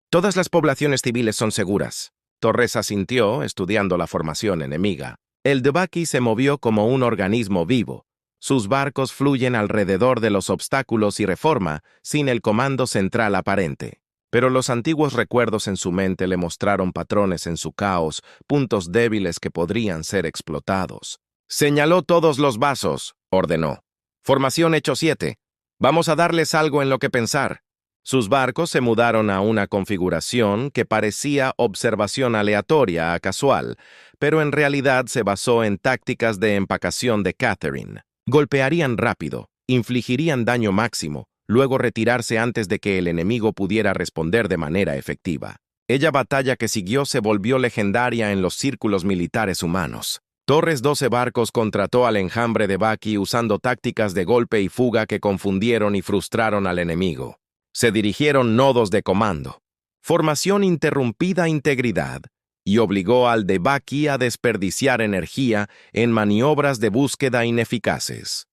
Todas las poblaciones civiles son seguras. Torres asintió, estudiando la formación enemiga. El Debaki se movió como un organismo vivo. Sus barcos fluyen alrededor de los obstáculos y reforma, sin el comando central aparente. pero los antiguos recuerdos en su mente le mostraron patrones en su caos, puntos débiles que podrían ser explotados. Señaló todos los vasos, ordenó. Formación hecho 7. Vamos a darles algo en lo que pensar. Sus barcos se mudaron a una configuración que parecía observación aleatoria a casual, pero en realidad se basó en tácticas de empacación de Catherine. Golpearían rápido, infligirían daño máximo, luego retirarse antes de que el enemigo pudiera responder de manera efectiva. Ella batalla que siguió se volvió legendaria en los círculos militares humanos. Torres 12 barcos contrató al enjambre de Baki usando tácticas de golpe y fuga que confundieron y frustraron al enemigo. Se dirigieron nodos de comando. Formación interrumpida integridad y obligó al de Baki a desperdiciar energía en maniobras de búsqueda ineficaces.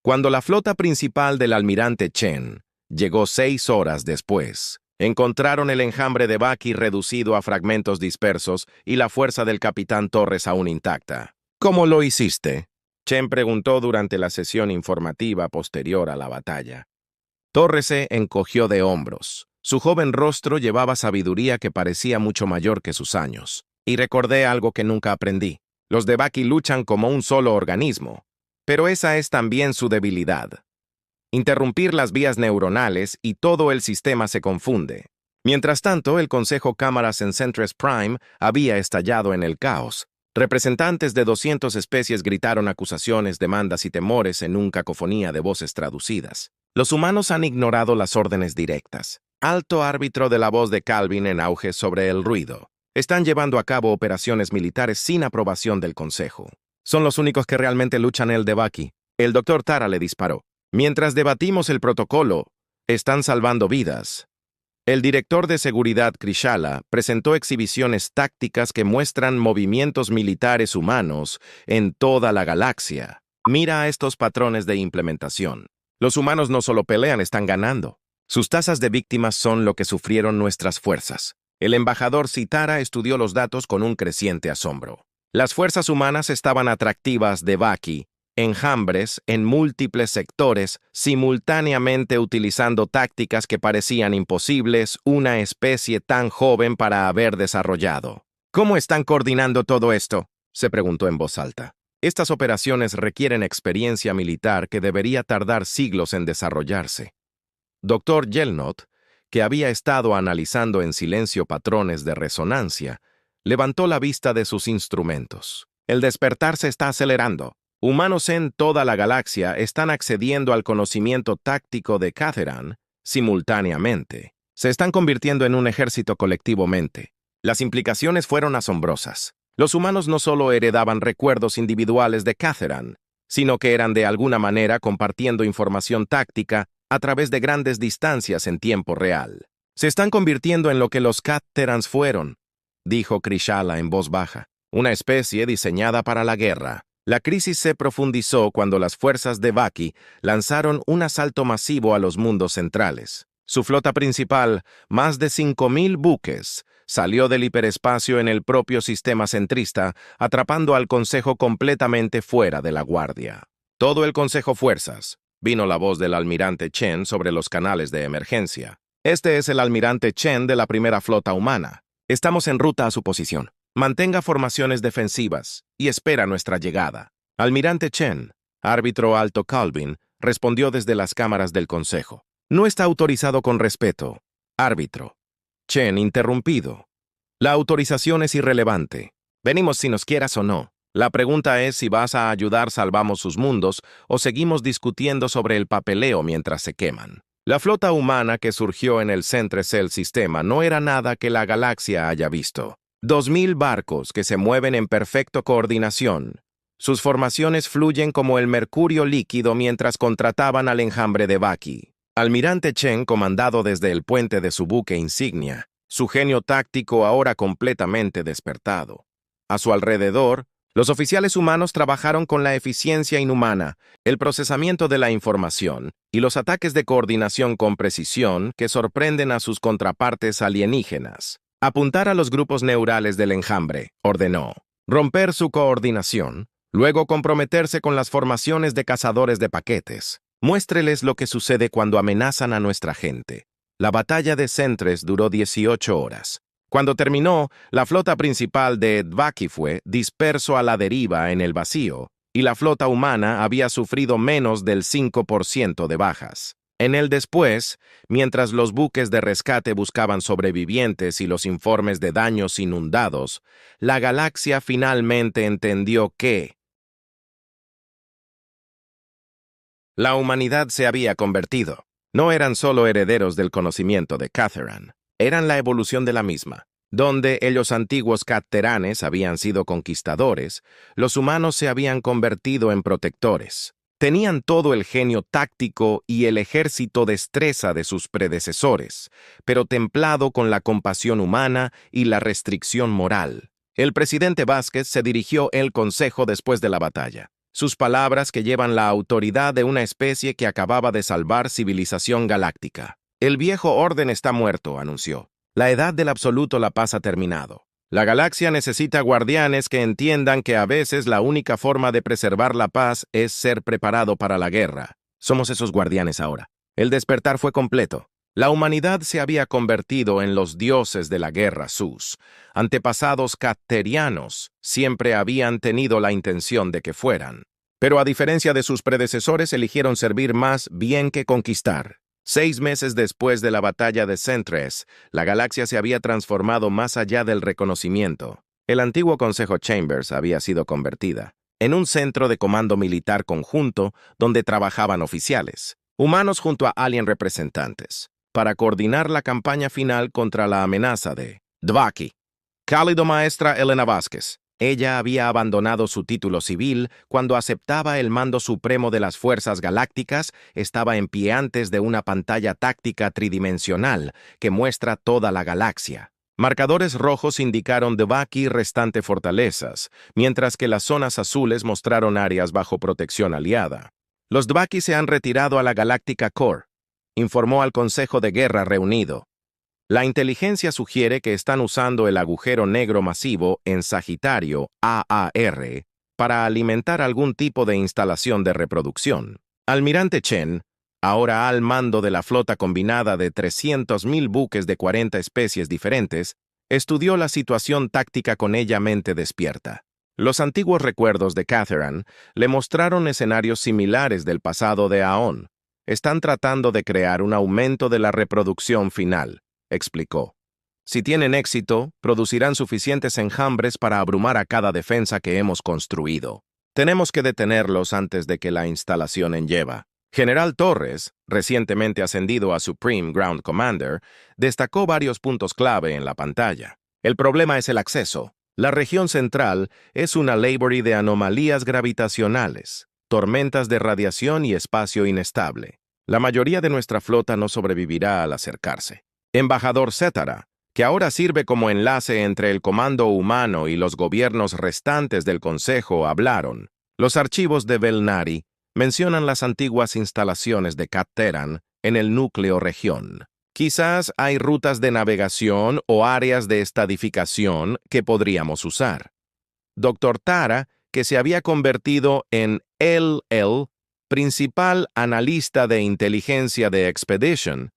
Cuando la flota principal del almirante Chen llegó 6 horas después, encontraron el enjambre de Baki reducido a fragmentos dispersos y la fuerza del capitán Torres aún intacta. ¿Cómo lo hiciste?, Chen preguntó durante la sesión informativa posterior a la batalla. Torres se encogió de hombros. Su joven rostro llevaba sabiduría que parecía mucho mayor que sus años. Y recordé algo que nunca aprendí. Los de Baki luchan como un solo organismo. Pero esa es también su debilidad. Interrumpir las vías neuronales y todo el sistema se confunde. Mientras tanto, el Consejo Cámaras en Centres Prime había estallado en el caos. Representantes de 200 especies gritaron acusaciones, demandas y temores en una cacofonía de voces traducidas. Los humanos han ignorado las órdenes directas. Alto árbitro de la voz de Calvin en auge sobre el ruido. Están llevando a cabo operaciones militares sin aprobación del Consejo. Son los únicos que realmente luchan el de Baki. El Dr. Tara le disparó. Mientras debatimos el protocolo, están salvando vidas. El director de seguridad Krishala presentó exhibiciones tácticas que muestran movimientos militares humanos en toda la galaxia. Mira a estos patrones de implementación. Los humanos no solo pelean, están ganando. Sus tasas de víctimas son lo que sufrieron nuestras fuerzas. El embajador Sitara estudió los datos con un creciente asombro. Las fuerzas humanas estaban atractivas de Baki, enjambres en múltiples sectores, simultáneamente utilizando tácticas que parecían imposibles una especie tan joven para haber desarrollado. ¿Cómo están coordinando todo esto?, se preguntó en voz alta. Estas operaciones requieren experiencia militar que debería tardar siglos en desarrollarse. Dr. Yelnot, que había estado analizando en silencio patrones de resonancia, levantó la vista de sus instrumentos. El despertar se está acelerando. Humanos en toda la galaxia están accediendo al conocimiento táctico de Catherine simultáneamente. Se están convirtiendo en un ejército colectivamente. Las implicaciones fueron asombrosas. Los humanos no solo heredaban recuerdos individuales de Catherine, sino que eran de alguna manera compartiendo información táctica a través de grandes distancias en tiempo real. Se están convirtiendo en lo que los Catherans fueron, dijo Krishala en voz baja, una especie diseñada para la guerra. La crisis se profundizó cuando las fuerzas de Baki lanzaron un asalto masivo a los mundos centrales. Su flota principal, más de 5.000 buques, salió del hiperespacio en el propio sistema centrista, atrapando al Consejo completamente fuera de la guardia. Todo el Consejo Fuerzas, vino la voz del almirante Chen sobre los canales de emergencia. Este es el almirante Chen de la primera flota humana. Estamos en ruta a su posición. Mantenga formaciones defensivas y espera nuestra llegada. Almirante Chen, árbitro alto Calvin, respondió desde las cámaras del Consejo. No está autorizado con respeto. Árbitro. Chen interrumpido. La autorización es irrelevante. Venimos si nos quieras o no. La pregunta es si vas a ayudar salvamos sus mundos o seguimos discutiendo sobre el papeleo mientras se queman. La flota humana que surgió en el Centre Cell Sistema no era nada que la galaxia haya visto. 2.000 barcos que se mueven en perfecta coordinación. Sus formaciones fluyen como el mercurio líquido mientras contrataban al enjambre de Baki. Almirante Chen comandado desde el puente de su buque insignia, su genio táctico ahora completamente despertado. A su alrededor, los oficiales humanos trabajaron con la eficiencia inhumana, el procesamiento de la información y los ataques de coordinación con precisión que sorprenden a sus contrapartes alienígenas. Apuntar a los grupos neurales del enjambre, ordenó. Romper su coordinación, luego comprometerse con las formaciones de cazadores de paquetes. Muéstreles lo que sucede cuando amenazan a nuestra gente. La batalla de Centres duró 18 horas. Cuando terminó, la flota principal de Dvaki fue disperso a la deriva en el vacío, y la flota humana había sufrido menos del 5% de bajas. En el después, mientras los buques de rescate buscaban sobrevivientes y los informes de daños inundados, la galaxia finalmente entendió que la humanidad se había convertido. No eran solo herederos del conocimiento de Catherine, eran la evolución de la misma. Donde ellos antiguos Catteranes habían sido conquistadores, los humanos se habían convertido en protectores. Tenían todo el genio táctico y el ejército destreza de sus predecesores, pero templado con la compasión humana y la restricción moral. El presidente Vázquez se dirigió al consejo después de la batalla. Sus palabras que llevan la autoridad de una especie que acababa de salvar civilización galáctica. El viejo orden está muerto, anunció. La edad del absoluto la paz ha terminado. La galaxia necesita guardianes que entiendan que a veces la única forma de preservar la paz es ser preparado para la guerra. Somos esos guardianes ahora. El despertar fue completo. La humanidad se había convertido en los dioses de la guerra. Sus antepasados catterianos siempre habían tenido la intención de que fueran. Pero a diferencia de sus predecesores, eligieron servir más bien que conquistar. 6 meses después de la batalla de Centres, la galaxia se había transformado más allá del reconocimiento. El antiguo Consejo Chambers había sido convertida en un centro de comando militar conjunto donde trabajaban oficiales, humanos junto a alien representantes, para coordinar la campaña final contra la amenaza de Dvaki. Cálido maestra Elena Vázquez. Ella había abandonado su título civil cuando aceptaba el mando supremo de las fuerzas galácticas, estaba en pie antes de una pantalla táctica tridimensional que muestra toda la galaxia. Marcadores rojos indicaron Dvaki y restante fortalezas, mientras que las zonas azules mostraron áreas bajo protección aliada. Los Dvaki se han retirado a la Galactica Core, informó al Consejo de Guerra reunido. La inteligencia sugiere que están usando el agujero negro masivo en Sagitario, AAR, para alimentar algún tipo de instalación de reproducción. Almirante Chen, ahora al mando de la flota combinada de 300.000 buques de 40 especies diferentes, estudió la situación táctica con ella mente despierta. Los antiguos recuerdos de Catherine le mostraron escenarios similares del pasado de Aon. Están tratando de crear un aumento de la reproducción final, explicó. Si tienen éxito, producirán suficientes enjambres para abrumar a cada defensa que hemos construido. Tenemos que detenerlos antes de que la instalación enlleva. General Torres, recientemente ascendido a Supreme Ground Commander, destacó varios puntos clave en la pantalla. El problema es el acceso. La región central es una laborie de anomalías gravitacionales, tormentas de radiación y espacio inestable. La mayoría de nuestra flota no sobrevivirá al acercarse. Embajador Cetara, que ahora sirve como enlace entre el comando humano y los gobiernos restantes del Consejo, hablaron. Los archivos de Belnari mencionan las antiguas instalaciones de Catteran en el núcleo región. Quizás hay rutas de navegación o áreas de estadificación que podríamos usar. Dr. Tara, que se había convertido en el principal analista de inteligencia de Expedition,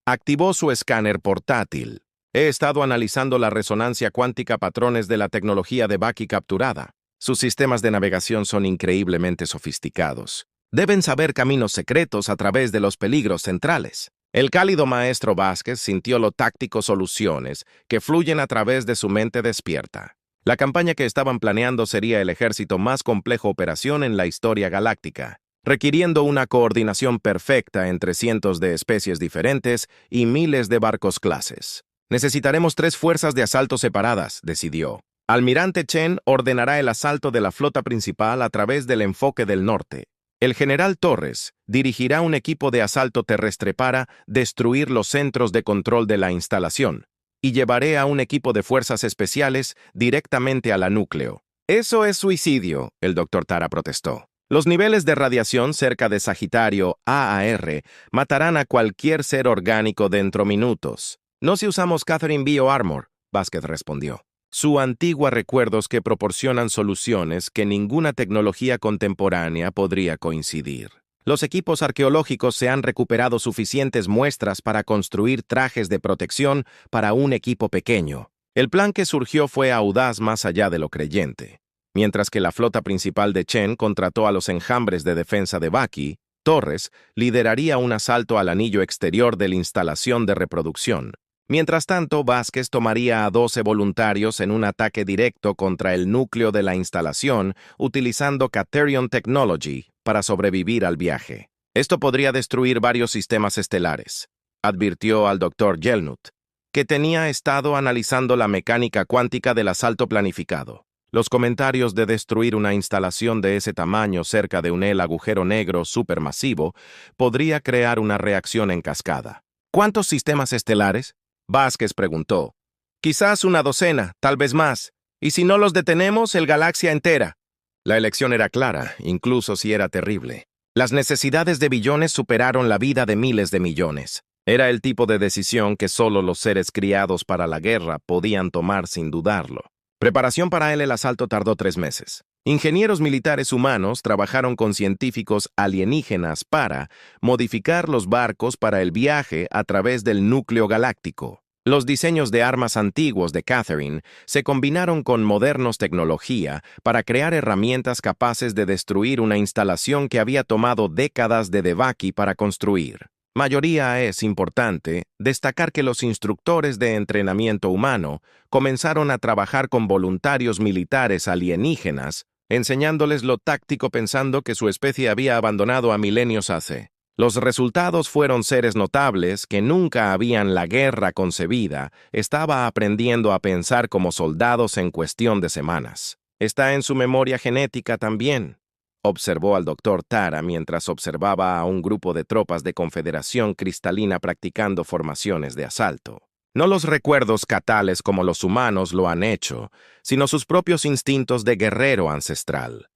activó su escáner portátil. He estado analizando la resonancia cuántica patrones de la tecnología de Dvaki capturada. Sus sistemas de navegación son increíblemente sofisticados. Deben saber caminos secretos a través de los peligros centrales. El cálido maestro Vázquez sintió lo táctico soluciones que fluyen a través de su mente despierta. La campaña que estaban planeando sería el ejército más complejo operación en la historia galáctica, requiriendo una coordinación perfecta entre cientos de especies diferentes y miles de barcos clases. Necesitaremos 3 fuerzas de asalto separadas, decidió. Almirante Chen ordenará el asalto de la flota principal a través del enfoque del norte. El general Torres dirigirá un equipo de asalto terrestre para destruir los centros de control de la instalación, y llevaré a un equipo de fuerzas especiales directamente a la núcleo. Eso es suicidio, el Dr. Tara protestó. Los niveles de radiación cerca de Sagitario, AAR, matarán a cualquier ser orgánico dentro minutos. No si usamos Catherine Bioarmor, Vázquez respondió. Su antigua recuerdos que proporcionan soluciones que ninguna tecnología contemporánea podría coincidir. Los equipos arqueológicos se han recuperado suficientes muestras para construir trajes de protección para un equipo pequeño. El plan que surgió fue audaz más allá de lo creyente. Mientras que la flota principal de Chen contrató a los enjambres de defensa de Baki, Torres lideraría un asalto al anillo exterior de la instalación de reproducción. Mientras tanto, Vázquez tomaría a 12 voluntarios en un ataque directo contra el núcleo de la instalación utilizando Caterion Technology para sobrevivir al viaje. Esto podría destruir varios sistemas estelares, advirtió al Dr. Yelnut, que tenía estado analizando la mecánica cuántica del asalto planificado. Los comentarios de destruir una instalación de ese tamaño cerca de un agujero negro supermasivo podría crear una reacción en cascada. ¿Cuántos sistemas estelares? Vázquez preguntó. Quizás una docena, tal vez más. Y si no los detenemos, el galaxia entera. La elección era clara, incluso si era terrible. Las necesidades de billones superaron la vida de miles de millones. Era el tipo de decisión que solo los seres criados para la guerra podían tomar sin dudarlo. Preparación para el asalto tardó 3 meses. Ingenieros militares humanos trabajaron con científicos alienígenas para modificar los barcos para el viaje a través del núcleo galáctico. Los diseños de armas antiguos de Catherine se combinaron con modernos tecnología para crear herramientas capaces de destruir una instalación que había tomado décadas de Devaki para construir. Mayoría es importante destacar que los instructores de entrenamiento humano comenzaron a trabajar con voluntarios militares alienígenas, enseñándoles lo táctico pensando que su especie había abandonado a milenios hace. Los resultados fueron seres notables que nunca habían la guerra concebida, estaba aprendiendo a pensar como soldados en cuestión de semanas. Está en su memoria genética también, observó al Dr. Tara mientras observaba a un grupo de tropas de Confederación Cristalina practicando formaciones de asalto. No los recuerdos catales como los humanos lo han hecho, sino sus propios instintos de guerrero ancestral.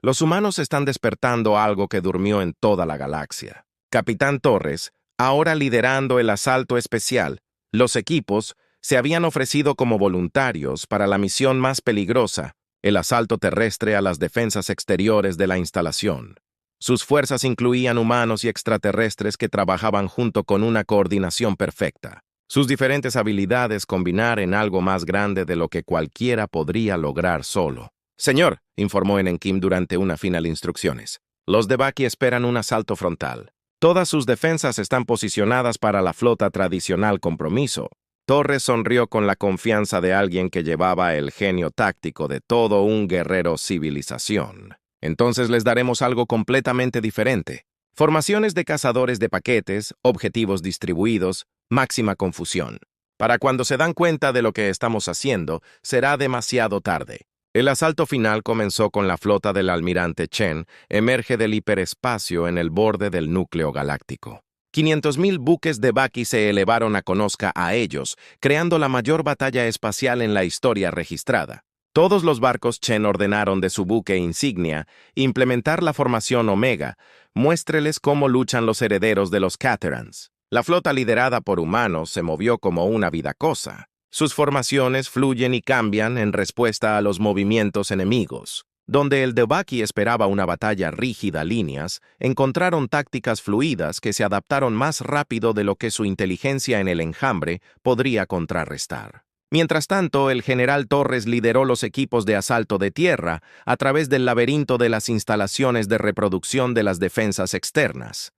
Los humanos están despertando algo que durmió en toda la galaxia. Capitán Torres, ahora liderando el asalto especial, los equipos se habían ofrecido como voluntarios para la misión más peligrosa, el asalto terrestre a las defensas exteriores de la instalación. Sus fuerzas incluían humanos y extraterrestres que trabajaban junto con una coordinación perfecta. Sus diferentes habilidades combinar en algo más grande de lo que cualquiera podría lograr solo. Señor, informó Enenkim durante una final instrucciones. Los de Baki esperan un asalto frontal. Todas sus defensas están posicionadas para la flota tradicional compromiso. Torres sonrió con la confianza de alguien que llevaba el genio táctico de todo un guerrero civilización. Entonces les daremos algo completamente diferente. Formaciones de cazadores de paquetes, objetivos distribuidos, máxima confusión. Para cuando se dan cuenta de lo que estamos haciendo, será demasiado tarde. El asalto final comenzó con la flota del almirante Chen, emerge del hiperespacio en el borde del núcleo galáctico. 500.000 buques de Baki se elevaron a Konoska a ellos, creando la mayor batalla espacial en la historia registrada. Todos los barcos Chen ordenaron de su buque insignia implementar la formación Omega, muéstreles cómo luchan los herederos de los Caterans. La flota liderada por humanos se movió como una vidacosa. Sus formaciones fluyen y cambian en respuesta a los movimientos enemigos. Donde el de Baki esperaba una batalla rígida líneas, encontraron tácticas fluidas que se adaptaron más rápido de lo que su inteligencia en el enjambre podría contrarrestar. Mientras tanto, el general Torres lideró los equipos de asalto de tierra a través del laberinto de las instalaciones de reproducción de las defensas externas.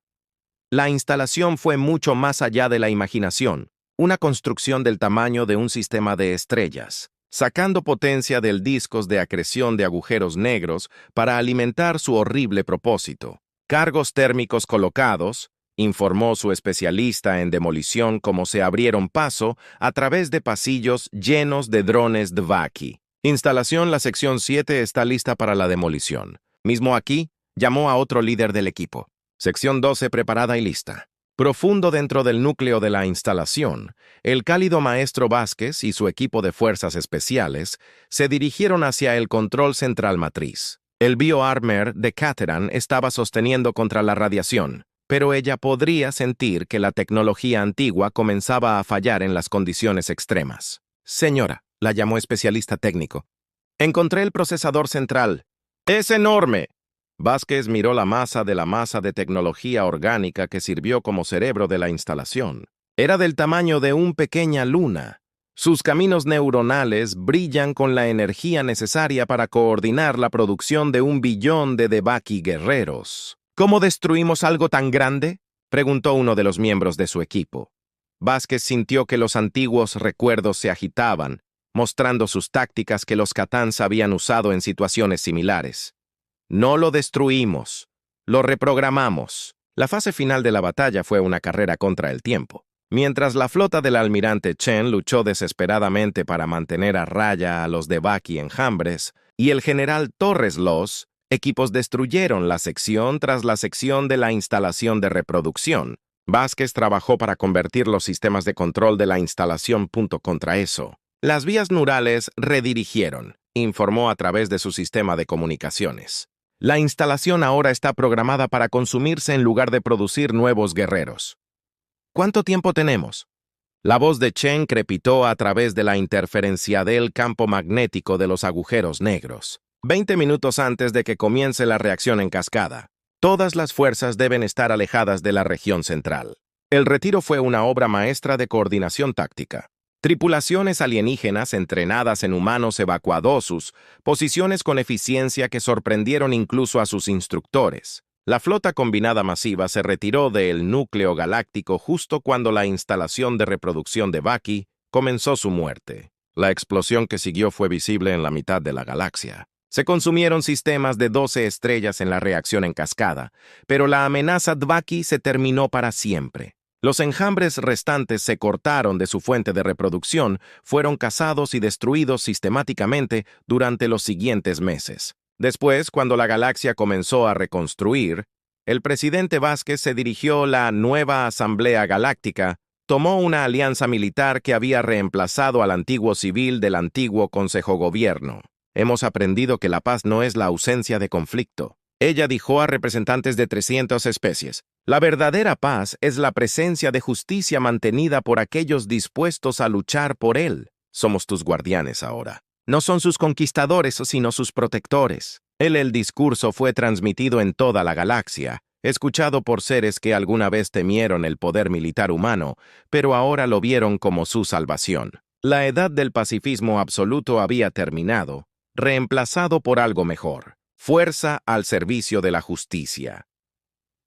La instalación fue mucho más allá de la imaginación, una construcción del tamaño de un sistema de estrellas, sacando potencia del discos de acreción de agujeros negros para alimentar su horrible propósito. Cargos térmicos colocados, informó su especialista en demolición como se abrieron paso a través de pasillos llenos de drones Dvaki. Instalación la sección 7 está lista para la demolición. Mismo aquí, llamó a otro líder del equipo. Sección 12 preparada y lista. Profundo dentro del núcleo de la instalación, el cálido maestro Vázquez y su equipo de fuerzas especiales se dirigieron hacia el control central matriz. El bioarmor de Cateran estaba sosteniendo contra la radiación, pero ella podría sentir que la tecnología antigua comenzaba a fallar en las condiciones extremas. Señora, la llamó especialista técnico. Encontré el procesador central. ¡Es enorme! Vázquez miró la masa de tecnología orgánica que sirvió como cerebro de la instalación. Era del tamaño de una pequeña luna. Sus caminos neuronales brillan con la energía necesaria para coordinar la producción de 1 billón de Debaki guerreros. ¿Cómo destruimos algo tan grande?, preguntó uno de los miembros de su equipo. Vázquez sintió que los antiguos recuerdos se agitaban, mostrando sus tácticas que los Catáns habían usado en situaciones similares. No lo destruimos, lo reprogramamos. La fase final de la batalla fue una carrera contra el tiempo. Mientras la flota del almirante Chen luchó desesperadamente para mantener a raya a los Debaki enjambres, y el general Torres los equipos destruyeron la sección tras la sección de la instalación de reproducción. Vázquez trabajó para convertir los sistemas de control de la instalación contra eso. Las vías neurales redirigieron, informó a través de su sistema de comunicaciones. La instalación ahora está programada para consumirse en lugar de producir nuevos guerreros. ¿Cuánto tiempo tenemos? La voz de Chen crepitó a través de la interferencia del campo magnético de los agujeros negros. 20 minutos antes de que comience la reacción en cascada. Todas las fuerzas deben estar alejadas de la región central. El retiro fue una obra maestra de coordinación táctica. Tripulaciones alienígenas entrenadas en humanos evacuados sus posiciones con eficiencia que sorprendieron incluso a sus instructores. La flota combinada masiva se retiró del núcleo galáctico justo cuando la instalación de reproducción de Baki comenzó su muerte. La explosión que siguió fue visible en la mitad de la galaxia. Se consumieron sistemas de 12 estrellas en la reacción en cascada, pero la amenaza Dvaki se terminó para siempre. Los enjambres restantes se cortaron de su fuente de reproducción, fueron cazados y destruidos sistemáticamente durante los siguientes meses. Después, cuando la galaxia comenzó a reconstruir, el presidente Vázquez se dirigió a la nueva Asamblea Galáctica, tomó una alianza militar que había reemplazado al antiguo civil del antiguo Consejo Gobierno. Hemos aprendido que la paz no es la ausencia de conflicto. Ella dijo a representantes de 300 especies. La verdadera paz es la presencia de justicia mantenida por aquellos dispuestos a luchar por él. Somos tus guardianes ahora. No son sus conquistadores, sino sus protectores. El discurso fue transmitido en toda la galaxia, escuchado por seres que alguna vez temieron el poder militar humano, pero ahora lo vieron como su salvación. La edad del pacifismo absoluto había terminado, reemplazado por algo mejor. Fuerza al servicio de la justicia.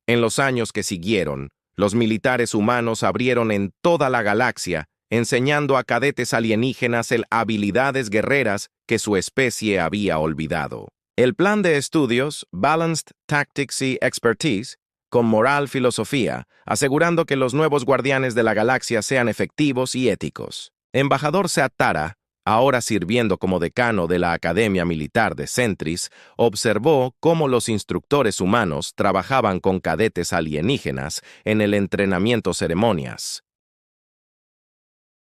En los años que siguieron, los militares humanos abrieron en toda la galaxia, enseñando a cadetes alienígenas habilidades guerreras que su especie había olvidado. El plan de estudios, Balanced Tactics y Expertise, con moral filosofía, asegurando que los nuevos guardianes de la galaxia sean efectivos y éticos. Embajador Seatara, ahora sirviendo como decano de la Academia Militar de Centris, observó cómo los instructores humanos trabajaban con cadetes alienígenas en el entrenamiento ceremonias.